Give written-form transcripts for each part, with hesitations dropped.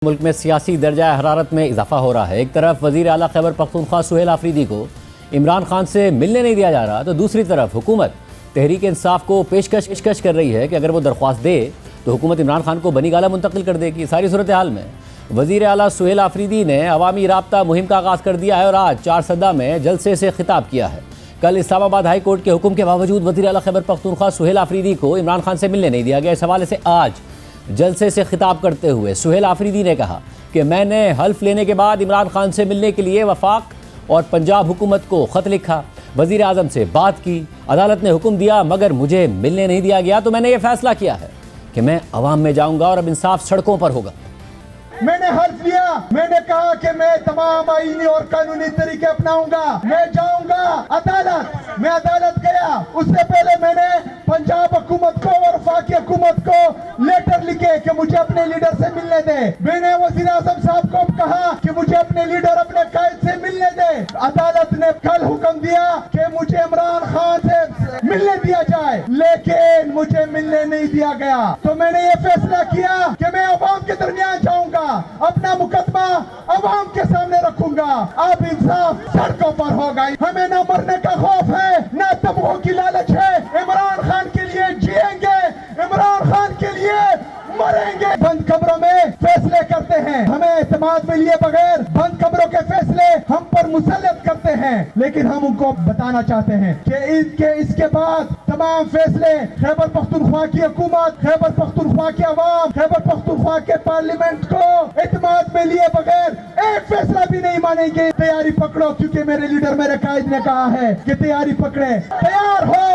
मुल्क में सियासी दर्जा हरारत में इजाफा हो रहा है। एक तरफ वज़ीर आला खैबर पख्तूनख्वा सुहेल आफरीदी को इमरान खान से मिलने नहीं दिया जा रहा, तो दूसरी तरफ हुकूमत तहरीक इंसाफ को पेशकश कर रही है कि अगर वो दरख्वास्त दे तो हुकूमत इमरान खान को बनी गाला मुंतकिल कर देगी। सारी सूरत हाल में वज़ीर आला सुहेल आफरीदी ने अवामी राब्ता मुहिम का आगाज़ कर दिया है और आज 4 सदा में जलसे से खिताब किया है। कल इस्लामाबाद हाई कोर्ट के हुक्म के बावजूद वज़ीर आला खैबर पख्तूनख्वा सुहेल आफरीदी को इमरान खान से मिलने नहीं दिया गया। इस हवाले से आज जलसे से खिताब करते हुए सुहेल आफरीदी ने कहा कि मैंने हल्फ लेने के बाद इमरान खान से मिलने के लिए वफाक और पंजाब हुकूमत को ख़त लिखा, वज़ीर आज़म से बात की, अदालत ने हुक्म दिया मगर मुझे मिलने नहीं दिया गया, तो मैंने ये फ़ैसला किया है कि मैं अवाम में जाऊँगा और अब इंसाफ सड़कों पर होगा। मैंने हल्फ लिया, मैंने कहा कि मैं तमाम आईनी और कानूनी तरीके अपनाऊंगा, मैं जाऊंगा अदालत। मैं अदालत गया, उससे पहले मैंने पंजाब हुकूमत को और वफाकी हुकूमत को लेटर लिखे कि मुझे अपने लीडर से मिलने दे। मैंने वज़ीर आज़म साहब को कहा कि मुझे अपने लीडर, अपने कायद से मिलने दे। अदालत ने कल हुक्म दिया कि मुझे इमरान खान से मिलने दिया जाए, लेकिन मुझे मिलने नहीं दिया गया। तो मैंने ये फैसला किया कि मैं अवाम के दरमियान जाऊंगा, अपना मुकदमा अवाम के सामने रखूंगा, अब इंसाफ सड़कों पर होगा। हमें ना मरने का खौफ है, ना तमगों की लालच है। इमरान खान के लिए जिएंगे, इमरान खान के लिए मरेंगे। बंद कमरों में फैसले करते हैं, हमें एतमाद में लिए बगैर बंद कमरों के फैसले हम पर मुसल्लत करते हैं, लेकिन हम उनको बताना चाहते हैं कि इसके बाद तमाम फैसले खैबर पख्तूनख्वा की हुकूमत, खैबर पख्तूनख्वा की अवाम, खैबर पख्तूनख्वा के पार्लियामेंट को एतमाद में लिए बगैर एक फैसला भी नहीं मानेंगे। तैयारी पकड़ो, क्योंकि मेरे लीडर, मेरे कायद ने कहा है कि तैयारी पकड़े, तैयार हो।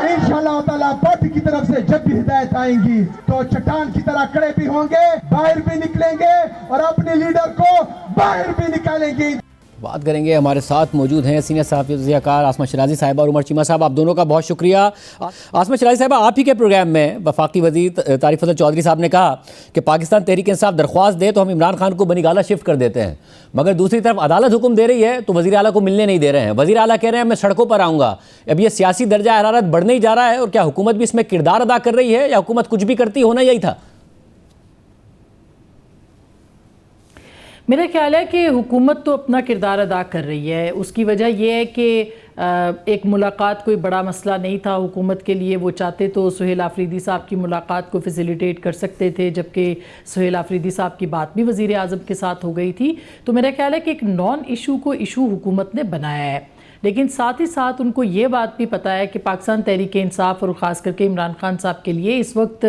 इंशाअल्लाह ताला पार्टी की तरफ से जब भी हिदायत आएंगी तो चट्टान की तरह खड़े भी होंगे, बाहर भी निकलेंगे और अपने लीडर को बाहर भी निकालेंगे। बात करेंगे, हमारे साथ मौजूद हैं सीनियर सहाफ़ी आसमा शराजी साहिबा और उमर चीमा साहब। आप दोनों का बहुत शुक्रिया। आसमा शराजी साहिबा, आप ही के प्रोग्राम में वफाकी वज़ीर तारिक फजल चौधरी साहब ने कहा कि पाकिस्तान तहरीक इंसाफ दरख्वास्त दे तो हम इमरान खान को बनी गाला शिफ्ट कर देते हैं, मगर दूसरी तरफ अदालत हुक्म दे रही है तो वज़ीर आला को मिलने नहीं दे रहे हैं। वज़ीर आला कह रहे हैं मैं सड़कों पर आऊँगा। अब ये सियासी दर्जा हरारत बढ़ने ही जा रहा है, और क्या हुकूमत भी इसमें किरदार अदा कर रही है या हुकूमत कुछ भी करती होना यही था? मेरा ख्याल है कि हुकूमत तो अपना किरदार अदा कर रही है। उसकी वजह यह है कि एक मुलाकात कोई बड़ा मसला नहीं था हुकूमत के लिए। वो चाहते तो सुहेल आफरीदी साहब की मुलाकात को फैसिलिटेट कर सकते थे, जबकि सुहेल आफरीदी साहब की बात भी वज़ीर आज़म के साथ हो गई थी। तो मेरा ख्याल है कि एक नॉन इशू को इशू हुकूमत ने बनाया है, लेकिन साथ ही साथ उनको ये बात भी पता है कि पाकिस्तान तहरीक इंसाफ और ख़ास करके इमरान खान साहब के लिए इस वक्त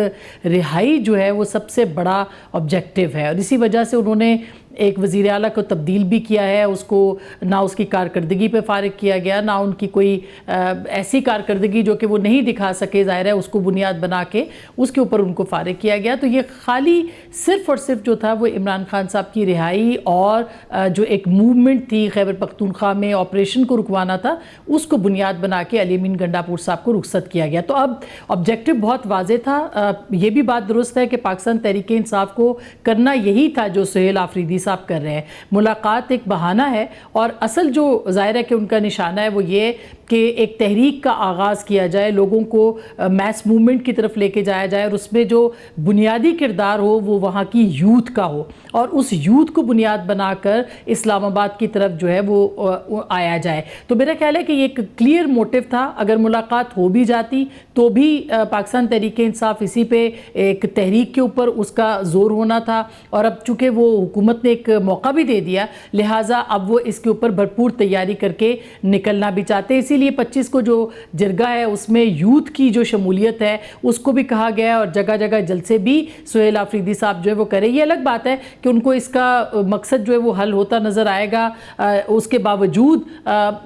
रिहाई जो है वो सबसे बड़ा ऑब्जेक्टिव है, और इसी वजह से उन्होंने एक वज़ीर आला को तब्दील भी किया है। उसको ना उसकी कारकर्दगी पे फारिग किया गया, ना उनकी कोई ऐसी कारकर्दगी जो कि वो नहीं दिखा सके, ज़ाहिर है उसको बुनियाद बना के उसके ऊपर उनको फारिग किया गया। तो ये खाली सिर्फ़ और सिर्फ जो था वो इमरान खान साहब की रिहाई और जो एक मूवमेंट थी खैबर पख्तूनख्वा में ऑपरेशन को रुकवाना था, उसको बुनियाद बना के अली अमीन गंडापुर साहब को रुखसत किया गया। तो अब ऑब्जेक्टिव बहुत वाज़ेह था। ये भी बात दुरुस्त है कि पाकिस्तान तहरीक इंसाफ को करना यही था जो सुहेल आफरीदी साहब कर रहे हैं। मुलाकात एक बहाना है, और असल जो ज़ाहिर है कि उनका निशाना है वो ये कि एक तहरीक का आगाज़ किया जाए, लोगों को मैस मूवमेंट की तरफ लेके जाया जाए, और उसमें जो बुनियादी किरदार हो वो वहाँ की यूथ का हो, और उस यूथ को बुनियाद बनाकर इस्लामाबाद की तरफ जो है वो आया जाए। तो मेरा ख्याल है कि ये एक क्लियर मोटिव था। अगर मुलाकात हो भी जाती तो भी पाकिस्तान तहरीक इंसाफ इसी पे एक तहरीक के ऊपर उसका ज़ोर होना था, और अब चूँकि वो हुकूमत ने एक मौका भी दे दिया, लिहाजा अब वो इसके ऊपर भरपूर तैयारी करके निकलना भी चाहते हैं। इसीलिए 25 को जो जरगा है उसमें यूथ की जो शमूलियत है उसको भी कहा गया है, और जगह जगह जलसे भी सुहेल आफरीदी साहब जो है वो करें। ये अलग बात है कि उनको इसका मकसद जो है वो हल होता नज़र आएगा। उसके बावजूद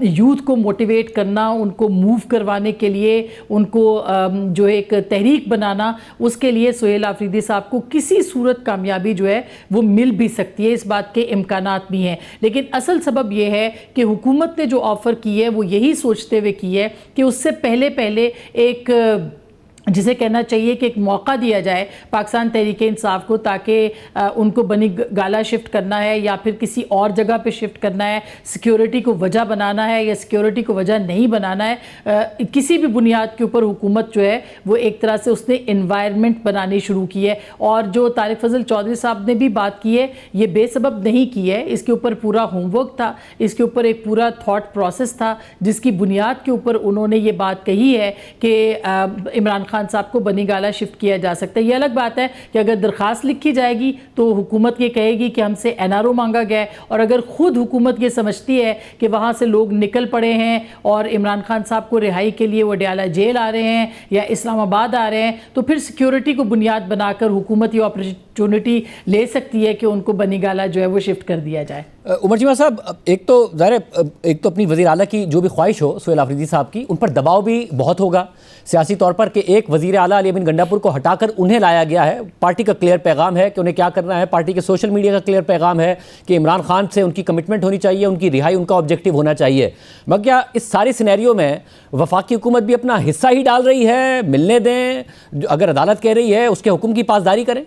यूथ को मोटिवेट करना, उनको मूव करवाने के लिए, उनको जो एक तहरीक बनाना, उसके लिए सुहेल आफरीदी साहब को किसी सूरत कामयाबी जो है वो मिल भी सकती है। इस बात के इम्कानात भी हैं, लेकिन असल सबब यह है कि हुकूमत ने जो ऑफ़र की है वो यही सोचते हुए की है कि उससे पहले एक जिसे कहना चाहिए कि एक मौका दिया जाए पाकिस्तान तहरीक-ए-इंसाफ को, ताकि उनको बनी गाला शिफ्ट करना है या फिर किसी और जगह पे शिफ्ट करना है, सिक्योरिटी को वजह बनाना है या सिक्योरिटी को वजह नहीं बनाना है, किसी भी बुनियाद के ऊपर हुकूमत जो है वो एक तरह से उसने इन्वायरमेंट बनानी शुरू की है। और जो तारिक फजल चौधरी साहब ने भी बात की है, ये बेसबब नहीं की है, इसके ऊपर पूरा होमवर्क था, इसके ऊपर एक पूरा थॉट प्रोसेस था, जिसकी बुनियाद के ऊपर उन्होंने ये बात कही है कि इमरान खान साहब को बनी गाला शिफ्ट किया जा सकता है। ये अलग बात है कि अगर दरखास्त लिखी जाएगी तो हुकूमत ये कहेगी कि हमसे एनआरओ मांगा गया है, और अगर खुद हुकूमत ये समझती है कि वहाँ से लोग निकल पड़े हैं और इमरान खान साहब को रिहाई के लिए वो डयाला जेल आ रहे हैं या इस्लामाबाद आ रहे हैं, तो फिर सिक्योरिटी को बुनियाद बनाकर हुकूमत ये अपॉर्चुनिटी ले सकती है कि उनको बनी गाला जो है वो शिफ्ट कर दिया जाए। उमर चीमा साहब, एक तो ज़ाहिर है, एक तो अपनी वज़ीर आला की जो भी ख्वाहिश हो सुहेल आफरीदी साहब की, उन पर दबाव भी बहुत होगा सियासी तौर पर कि एक वज़ीर आला अली अमीन गंडापुर को हटाकर उन्हें लाया गया है। पार्टी का क्लियर पैगाम है कि उन्हें क्या करना है, पार्टी के सोशल मीडिया का क्लियर पैगाम है कि इमरान खान से उनकी कमिटमेंट होनी चाहिए, उनकी रिहाई उनका ऑब्जेक्टिव होना चाहिए। मगर क्या इस सारी सिनेरियो में वफाकी हुकूमत भी अपना हिस्सा ही डाल रही है? मिलने दें, अगर अदालत कह रही है उसके हुक्म की पासदारी करें।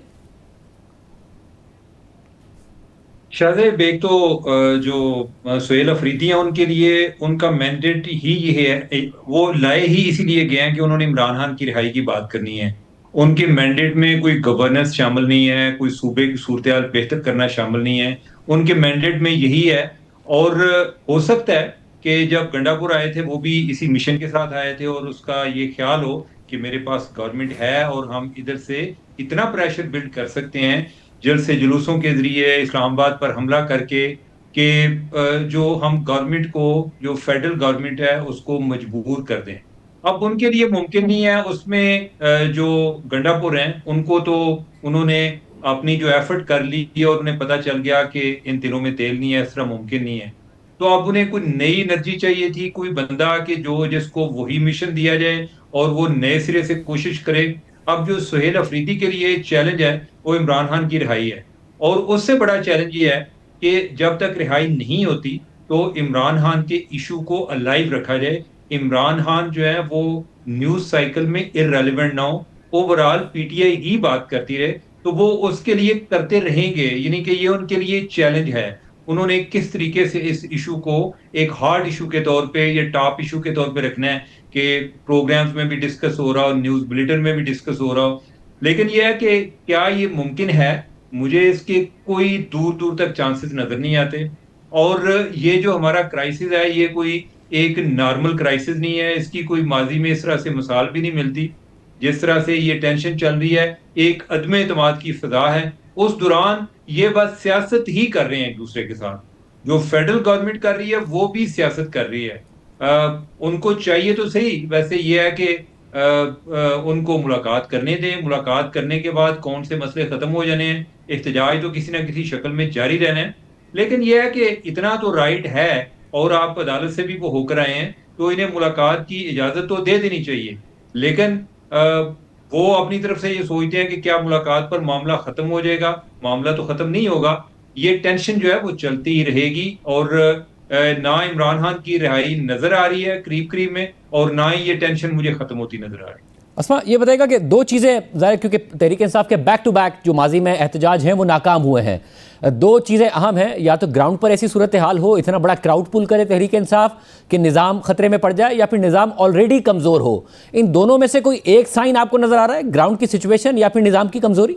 शाहज़ेब, एक तो जो सुहेल अफरीदी हैं उनके लिए उनका मैंडेट ही ये है, वो लाए ही इसीलिए गए हैं कि उन्होंने इमरान खान की रिहाई की बात करनी है। उनके मैंडेट में कोई गवर्नेंस शामिल नहीं है, कोई सूबे की सूरत हाल बेहतर करना शामिल नहीं है, उनके मैंडेट में यही है। और हो सकता है कि जब गंडापुर आए थे वो भी इसी मिशन के साथ आए थे और उसका ये ख्याल हो कि मेरे पास गवर्नमेंट है और हम इधर से इतना प्रेशर बिल्ड कर सकते हैं जल्द से जुलूसों के जरिए इस्लामाबाद पर हमला करके कि जो हम गवर्नमेंट को, जो फेडरल गवर्नमेंट है उसको मजबूर कर दें। अब उनके लिए मुमकिन नहीं है। उसमें जो गंडापुर हैं उनको तो उन्होंने अपनी जो एफर्ट कर ली और उन्हें पता चल गया कि इन तिलों में तेल नहीं है, इस तरह मुमकिन नहीं है। तो अब उन्हें कोई नई एनर्जी चाहिए थी, कोई बंदा कि जो जिसको वही मिशन दिया जाए और वो नए सिरे से कोशिश करे। अब जो सुहेल अफरीदी के लिए चैलेंज है वो इमरान खान की रिहाई है, और उससे बड़ा चैलेंज ये है कि जब तक रिहाई नहीं होती तो इमरान खान के इशू को अलाइव रखा जाए। इमरान खान जो है वो न्यूज साइकिल में इररेलेवेंट ना हो, ओवरऑल पीटीआई ही बात करती रहे, तो वो उसके लिए करते रहेंगे। यानी कि ये उनके लिए चैलेंज है। उन्होंने किस तरीके से इस इशू को एक हार्ड इशू के तौर पे या टॉप इशू के तौर पे रखना है कि प्रोग्राम्स में भी डिस्कस हो रहा हो, न्यूज बुलेटिन में भी डिस्कस हो रहा हो। लेकिन यह है कि क्या ये मुमकिन है, मुझे इसके कोई दूर दूर तक चांसेस नजर नहीं आते। और ये जो हमारा क्राइसिस है ये कोई एक नॉर्मल क्राइसिस नहीं है, इसकी कोई माजी में इस तरह से मिसाल भी नहीं मिलती। जिस तरह से ये टेंशन चल रही है, एक अदम एतमाद की फिजा है, उस दौरान ये बस सियासत ही कर रहे हैं एक दूसरे के साथ। जो फेडरल गवर्नमेंट कर रही है वो भी सियासत कर रही है। उनको चाहिए तो सही, वैसे ये है कि उनको मुलाकात करने दें, मुलाकात करने के बाद कौन से मसले खत्म हो जाने हैं, एहतजाज तो किसी ना किसी शक्ल में जारी रहना है। लेकिन यह है कि इतना तो राइट है और आप अदालत से भी वो होकर आए हैं तो इन्हें मुलाकात की इजाजत तो दे देनी चाहिए। लेकिन वो अपनी तरफ से ये सोचते हैं कि क्या मुलाकात पर मामला खत्म हो जाएगा। मामला तो खत्म नहीं होगा, ये टेंशन जो है वो चलती ही रहेगी। और ना इमरान खान की रिहाई नजर आ रही है करीब करीब में, और ना ही ये टेंशन मुझे खत्म होती नजर आ रही है। अस्मा, ये बताएगा कि दो चीज़ें ज़ाहिर, क्योंकि तहरीक इंसाफ के बैक टू बैक जो माजी में एहतजाज हैं वो नाकाम हुए हैं, दो चीज़ें अहम हैं। या तो ग्राउंड पर ऐसी सूरत हाल हो, इतना बड़ा क्राउड पुल करे तहरीक इंसाफ कि निज़ाम खतरे में पड़ जाए, या फिर निज़ाम ऑलरेडी कमज़ोर हो। इन दोनों में से कोई एक साइन आपको नज़र आ रहा है, ग्राउंड की सिचुएशन या फिर निज़ाम की कमज़ोरी?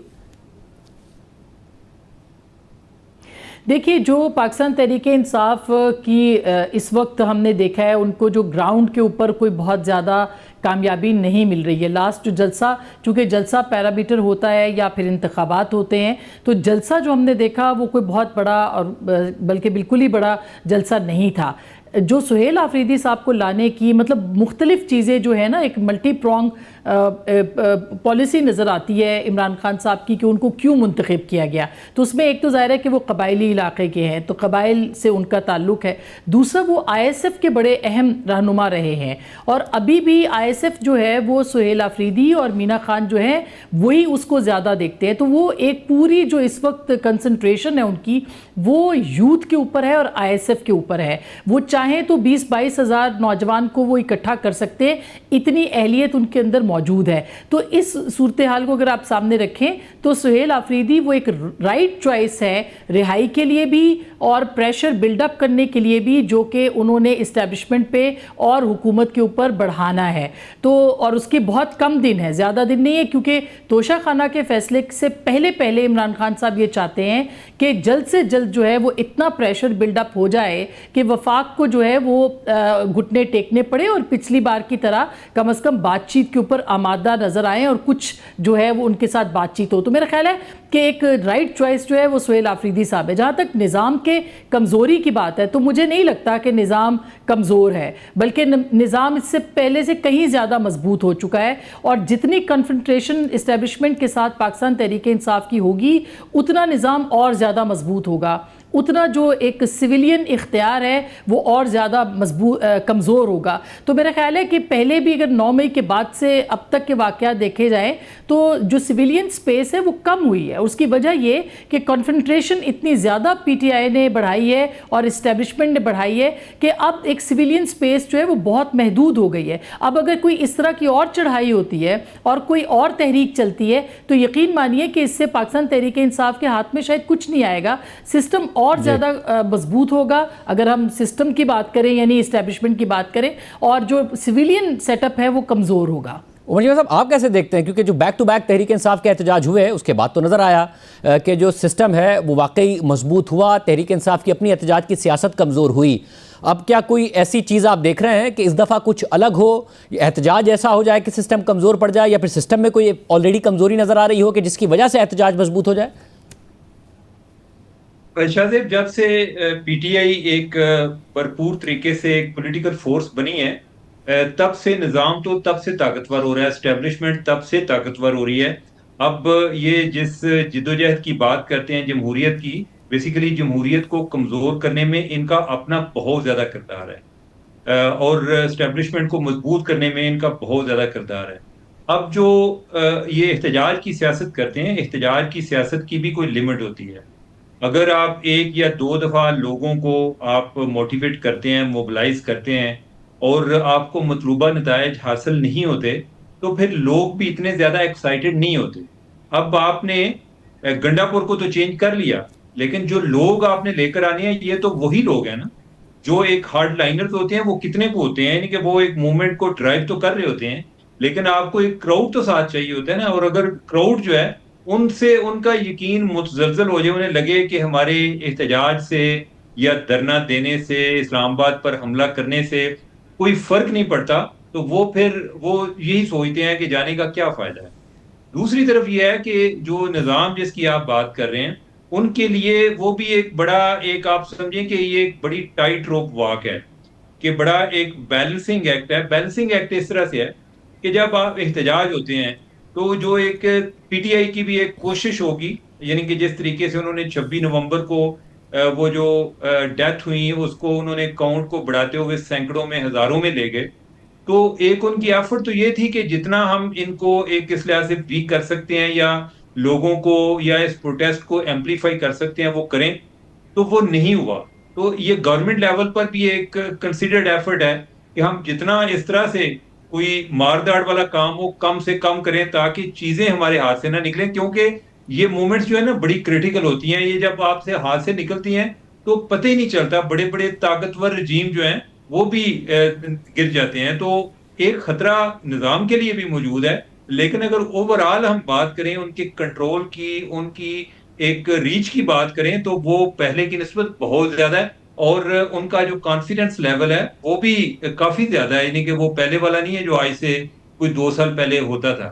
देखिए, जो पाकिस्तान तहरीक-ए-इंसाफ की इस वक्त हमने देखा है, उनको जो ग्राउंड के ऊपर कोई बहुत ज़्यादा कामयाबी नहीं मिल रही है। लास्ट जो जलसा, चूँकि जलसा पैरामीटर होता है या फिर इंतखाबात होते हैं, तो जलसा जो हमने देखा वो कोई बहुत बड़ा और बल्कि बिल्कुल ही बड़ा जलसा नहीं था। जो सुहेल आफरीदी साहब को लाने की मतलब मुख्तलिफ चीज़ें जो है ना, एक मल्टी प्रॉन्ग पॉलिसी नज़र आती है इमरान खान साहब की कि उनको क्यों मुंतखब किया गया। तो उसमें एक तो ज़ाहिर है कि वो कबायली इलाके के हैं, तो कबाइल से उनका ताल्लुक़ है। दूसरा, वो ISF के बड़े अहम रहनुमा रहे हैं, और अभी भी ISF जो है वो सुहेल आफरीदी और मीना खान जो है वही उसको ज़्यादा देखते हैं। तो वो एक पूरी जो इस वक्त कंसंट्रेशन है उनकी, वो यूथ के ऊपर है और ISF के ऊपर है। वो चाहें तो 20-22 हज़ार नौजवान को वो इकट्ठा कर सकते हैं, इतनी अहलियत उनके अंदर मौजूद है। तो इस सूरत हाल को अगर आप सामने रखें तो सुहेल आफरीदी वो एक राइट चॉइस है रिहाई के लिए भी और प्रेशर बिल्डअप करने के लिए भी, जो कि उन्होंने इस्टेब्लिशमेंट पे और हुकूमत के ऊपर बढ़ाना है। तो और उसके बहुत कम दिन है, ज़्यादा दिन नहीं है, क्योंकि तोशा खाना के फैसले से पहले पहले इमरान खान साहब ये चाहते हैं कि जल्द से जल्द जो है वो इतना प्रेशर बिल्डअप हो जाए कि वफाक को जो है वो घुटने टेकने पड़े और पिछली बार की तरह कम से कम बातचीत के ऊपर आमादा नज़र आए और कुछ जो है वो उनके साथ बातचीत हो। तो मेरा ख्याल है कि एक राइट चॉइस जो है वो सुहेल आफरीदी साहब है। जहाँ तक निज़ाम के कमज़ोरी की बात है तो मुझे नहीं लगता कि निज़ाम कमज़ोर है, बल्कि निज़ाम इससे पहले से कहीं ज़्यादा मजबूत हो चुका है। और जितनी कन्फ्रंटेशन इस्टेब्लिशमेंट के साथ पाकिस्तान तहरीक इंसाफ की होगी उतना निज़ाम और ज़्यादा मजबूत होगा, उतना जो एक सिविलियन इख्तियार है वो और ज़्यादा कमज़ोर होगा। तो मेरा ख्याल है कि पहले भी अगर 9 मई के बाद से अब तक के वाक़यात देखे जाएँ तो जो सिविलियन स्पेस है वो कम हुई है। उसकी वजह ये कि कॉन्फ्रंट्रेशन इतनी ज़्यादा PTI ने बढ़ाई है और इस्टेब्लिशमेंट ने बढ़ाई है कि अब एक सिविलियन स्पेस जो है वो बहुत महदूद हो गई है। अब अगर कोई इस तरह की और चढ़ाई होती है और कोई और तहरीक चलती है तो यकीन मानिए कि इससे पाकिस्तान तहरीक इंसाफ के हाथ में शायद कुछ नहीं आएगा, सिस्टम और ज़्यादा मजबूत होगा। अगर हम सिस्टम की बात करें यानी इस्टेब्लिशमेंट की बात करें, और जो सिविलियन सेटअप है वो कमज़ोर होगा। उमर साहब, आप कैसे देखते हैं, क्योंकि जो back to back Tehreek Insaf के एहतजाज हुए उसके बाद तो नज़र आया कि जो सिस्टम है वो वाकई मजबूत हुआ, तहरीक इंसाफ की अपनी एहतजाज की सियासत कमज़ोर हुई। अब क्या कोई ऐसी चीज़ आप देख रहे हैं कि इस दफ़ा कुछ अलग हो, एहतजाज ऐसा हो जाए कि सिस्टम कमज़ोर पड़ जाए, या फिर सिस्टम में कोई ऑलरेडी कमज़ोरी नज़र आ रही हो कि जिसकी वजह से एहतजाज मजबूत हो जाए? शाहजेब, जब से PTI एक भरपूर तरीके से एक पॉलिटिकल फोर्स बनी है, तब से निज़ाम तो तब से ताकतवर हो रहा है, एस्टेब्लिशमेंट तब से ताकतवर हो रही है। अब ये जिस जिद्दोजहद की बात करते हैं जमहूरियत की, बेसिकली जमहूरियत को कमज़ोर करने में इनका अपना बहुत ज़्यादा किरदार है और एस्टेब्लिशमेंट को मजबूत करने में इनका बहुत ज़्यादा किरदार है। अब जो ये एहतजाज की सियासत करते हैं, एहतजाज की सियासत की भी कोई लिमिट होती है। अगर आप 1 या 2 दफ़ा लोगों को आप मोटिवेट करते हैं, मोबिलाइज करते हैं और आपको मतलूबा नतायज हासिल नहीं होते, तो फिर लोग भी इतने ज़्यादा एक्साइटेड नहीं होते। अब आपने गंडापुर को तो चेंज कर लिया, लेकिन जो लोग आपने लेकर आने हैं ये तो वही लोग हैं ना, जो एक हार्ड लाइनर्स होते हैं। वो कितने को होते हैं, यानी कि वो एक मूवमेंट को ड्राइव तो कर रहे होते हैं, लेकिन आपको एक क्राउड तो साथ चाहिए होता है ना। और अगर क्राउड जो है उनसे उनका यकीन मुतजलजल हो जाए, उन्हें लगे कि हमारे एहतजाज से या धरना देने से, इस्लामाबाद पर हमला करने से कोई फर्क नहीं पड़ता, तो वो फिर वो यही सोचते हैं कि जाने का क्या फायदा है। दूसरी तरफ यह है कि जो निज़ाम जिसकी आप बात कर रहे हैं, उनके लिए वो भी एक बड़ा, एक आप समझें कि ये एक बड़ी टाइट रोप वॉक है, कि बड़ा एक बैलेंसिंग एक्ट है। बैलेंसिंग एक्ट इस तरह से है कि जब आप एहतजाज होते हैं तो जो एक PTI की भी एक कोशिश होगी, यानी कि जिस तरीके से उन्होंने 26 नवंबर को वो जो डेथ हुई उसको उन्होंने काउंट को बढ़ाते हुए सैकड़ों में, हजारों में ले गए, तो एक उनकी एफर्ट तो ये थी कि जितना हम इनको एक इस लिहाज से वीक कर सकते हैं या लोगों को या इस प्रोटेस्ट को एम्पलीफाई कर सकते हैं वो करें, तो वो नहीं हुआ। तो ये गवर्नमेंट लेवल पर भी एक कंसिडर्ड एफर्ट है कि हम जितना इस तरह से कोई मारदाड़ वाला काम हो कम से कम करें, ताकि चीजें हमारे हाथ से ना निकलें, क्योंकि ये मूवमेंट्स जो है ना बड़ी क्रिटिकल होती हैं। ये जब आपसे हाथ से निकलती हैं तो पता ही नहीं चलता, बड़े बड़े ताकतवर रजीम जो हैं वो भी गिर जाते हैं। तो एक खतरा निज़ाम के लिए भी मौजूद है, लेकिन अगर ओवरऑल हम बात करें उनके कंट्रोल की, उनकी एक रीच की बात करें, तो वो पहले की निस्बत बहुत ज्यादा है और उनका जो कॉन्फिडेंस लेवल है वो भी काफी ज्यादा है, यानी कि वो पहले वाला नहीं है जो आज से कोई 2 साल पहले होता था।